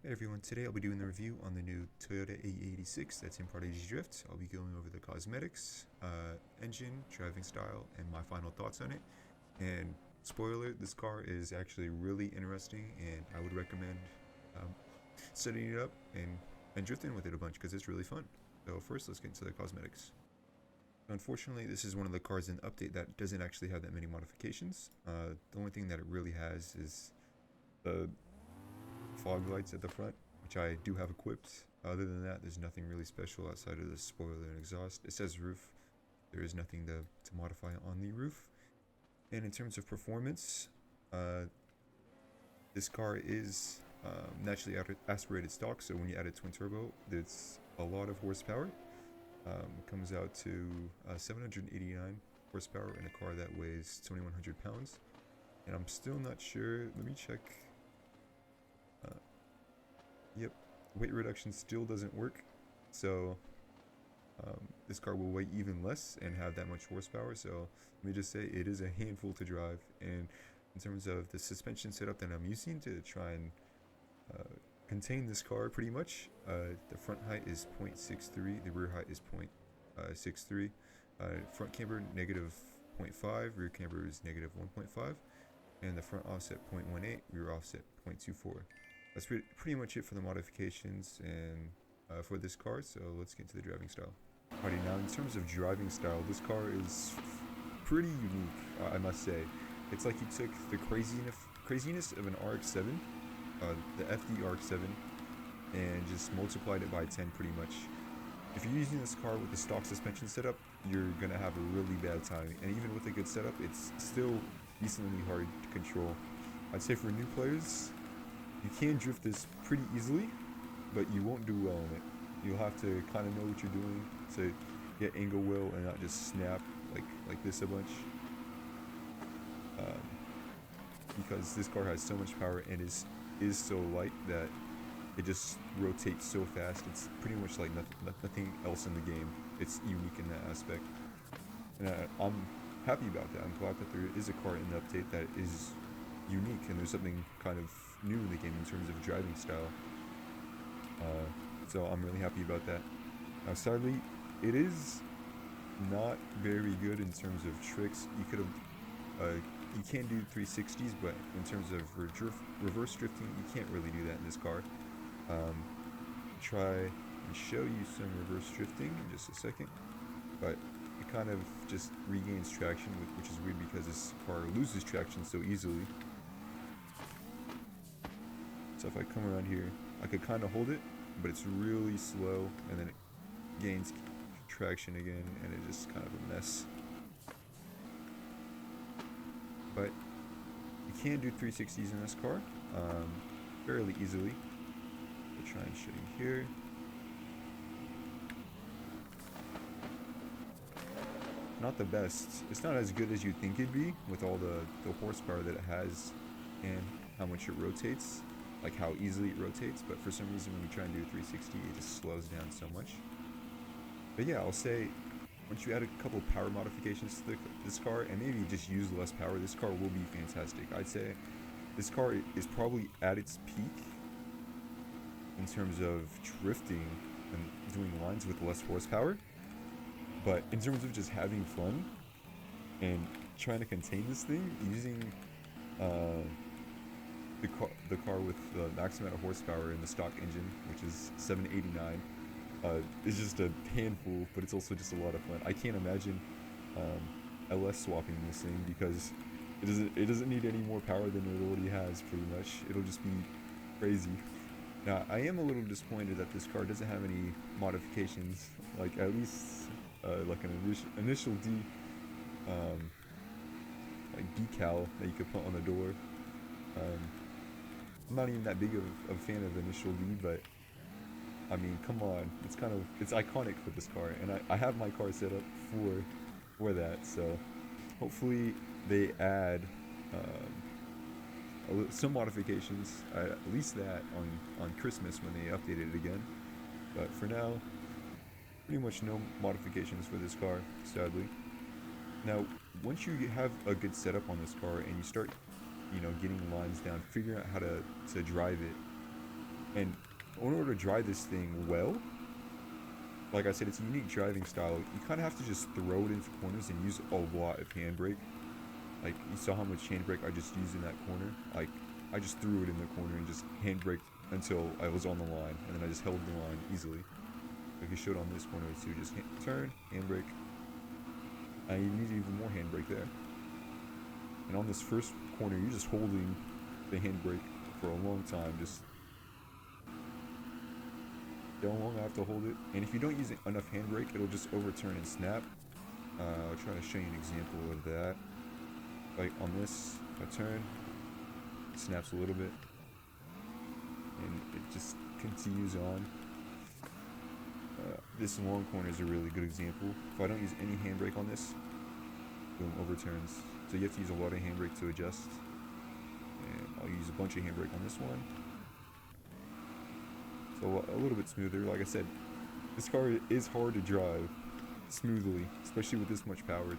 Hey everyone, today I'll be doing the review on the new Toyota AE86 that's in Prodigy Drift. I'll be going over the cosmetics, engine, driving style, and my final thoughts on it. And spoiler, this car is actually really interesting and I would recommend um, setting it up and drifting with it a bunch because it's really fun. So first, let's get into the cosmetics. Unfortunately, this is one of the cars in the update that doesn't actually have that many modifications. The only thing that it really has is the fog lights at the front, which I do have equipped. Other than that, there's nothing really special outside of the spoiler and exhaust. It says roof. There is nothing to modify on the roof. And in terms of performance, this car is naturally aspirated stock, so when you add a twin turbo, it's a lot of horsepower. Comes out to 789 horsepower in a car that weighs 2,100 pounds. And I'm still not sure. Let me check. Yep, weight reduction still doesn't work. So this car will weigh even less and have that much horsepower. So let me just say it is a handful to drive. And in terms of the suspension setup that I'm using to try and contain this car pretty much, the front height is 0.63, the rear height is 0.63. Front camber negative 0.5, rear camber is negative 1.5, and the front offset 0.18, rear offset 0.24. That's pretty much it for the modifications and for this car, so let's get to the driving style. Alrighty, now in terms of driving style, this car is pretty unique, I must say. It's like you took the craziness of an RX-7, the FD RX-7, and just multiplied it by 10 pretty much. If you're using this car with the stock suspension setup, you're going to have a really bad time, and even with a good setup, it's still decently hard to control. I'd say for new players, you can drift this pretty easily, but you won't do well in it. You'll have to kind of know what you're doing to get angle well and not just snap like this a bunch. Because this car has so much power and is so light that it just rotates so fast. It's pretty much like nothing else in the game. It's unique in that aspect. And I'm happy about that. I'm glad that there is a car in the update that is unique and there's something kind of new in the game in terms of driving style. So I'm really happy about that. Now sadly, it is not very good in terms of tricks. You could have, you can do 360s, but in terms of reverse drifting, you can't really do that in this car. Try and show you some reverse drifting in just a second, but it kind of just regains traction, which is weird because this car loses traction so easily. So if I come around here, I could kind of hold it, but it's really slow, and then it gains traction again, and it's just kind of a mess. But you can do 360s in this car fairly easily. I'll try and show you here. Not the best. It's not as good as you'd think it'd be with all the horsepower that it has and how much it rotates, like how easily it rotates, but for some reason when you try and do a 360 it just slows down so much. But yeah, I'll say once you add a couple power modifications to this car and maybe just use less power, this car will be fantastic. I'd say this car is probably at its peak in terms of drifting and doing lines with less horsepower, but in terms of just having fun and trying to contain this thing using the car with the max amount of horsepower in the stock engine, which is 789, is just a handful, but it's also just a lot of fun. I can't imagine LS swapping this thing because it doesn't need any more power than it already has. Pretty much, it'll just be crazy. Now, I am a little disappointed that this car doesn't have any modifications, like at least like an initial D, like decal that you could put on the door. I'm not even that big of a fan of initial D, but I mean, come on, it's iconic for this car, and I have my car set up for that. So hopefully they add some modifications, at least that on Christmas when they update it again. But for now, pretty much no modifications for this car, sadly. Now, once you have a good setup on this car and you start, getting lines down, figuring out how to drive it, And in order to drive this thing well, like I said, it's a unique driving style. You kind of have to just throw it into corners and use a lot of handbrake. Like, you saw how much handbrake I just used in that corner. Like, I just threw it in the corner and just handbraked until I was on the line, and then I just held the line easily. Like it showed on this corner too. Just turn, handbrake. I need even more handbrake there. And on this first corner, you're just holding the handbrake for a long time. Just how long I have to hold it. And if you don't use enough handbrake, it'll just overturn and snap. I'll try to show you an example of that. Like on this, if I turn, it snaps a little bit, and it just continues on. This long corner is a really good example. If I don't use any handbrake on this, boom, overturns. So you have to use a lot of handbrake to adjust. And I'll use a bunch of handbrake on this one. So a little bit smoother. Like I said, this car is hard to drive smoothly, especially with this much power.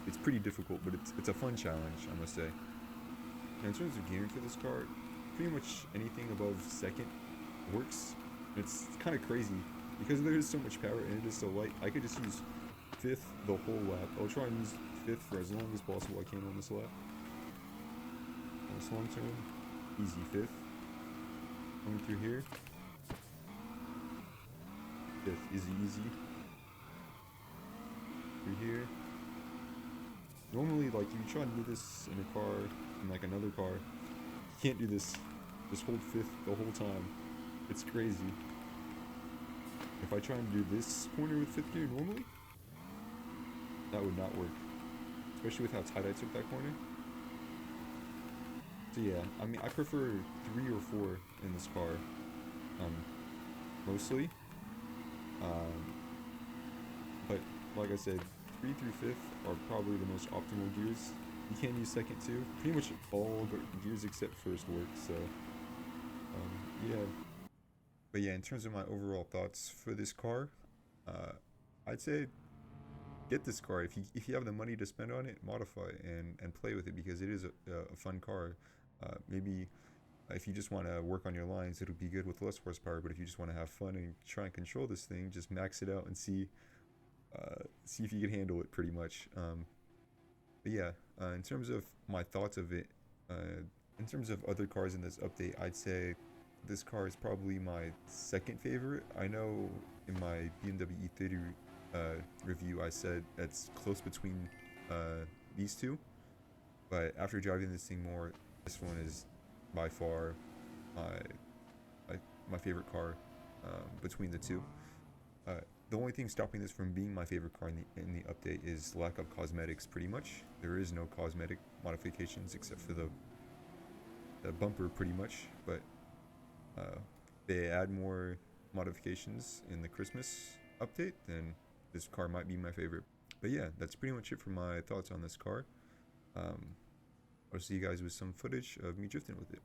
It's pretty difficult, but it's a fun challenge, I must say. And in terms of gearing for this car, pretty much anything above second works. It's kind of crazy because there is so much power and it is so light. I could just use fifth the whole lap. I'll try and use fifth for as long as possible I can on this lap. On this long turn, easy fifth. Going through here, fifth is easy. Through here. Normally, like, if you try and do this in a car, in like another car, you can't do this. Just hold fifth the whole time. It's crazy. If I try and do this corner with fifth gear normally, that would not work. Especially with how tight I took that corner. So yeah, I mean, I prefer 3 or 4 in this car, mostly. But like I said, 3 through 5th are probably the most optimal gears. You can use second too. Pretty much all gears except first work, so yeah. But yeah, in terms of my overall thoughts for this car, I'd say get this car. If you have the money to spend on it, modify it and play with it because it is a fun car. Maybe if you just want to work on your lines, it'll be good with less horsepower. But if you just want to have fun and try and control this thing, just max it out and see if you can handle it pretty much. But yeah, in terms of my thoughts of it, in terms of other cars in this update, I'd say this car is probably my second favorite. I know in my BMW E30 review I said it's close between these two, but after driving this thing more, this one is by far my favorite car between the two. The only thing stopping this from being my favorite car in the update is lack of cosmetics, pretty much. There is no cosmetic modifications except for the bumper, pretty much. But they add more modifications in the Christmas update, then this car might be my favorite. But yeah, that's pretty much it for my thoughts on this car. I'll see you guys with some footage of me drifting with it.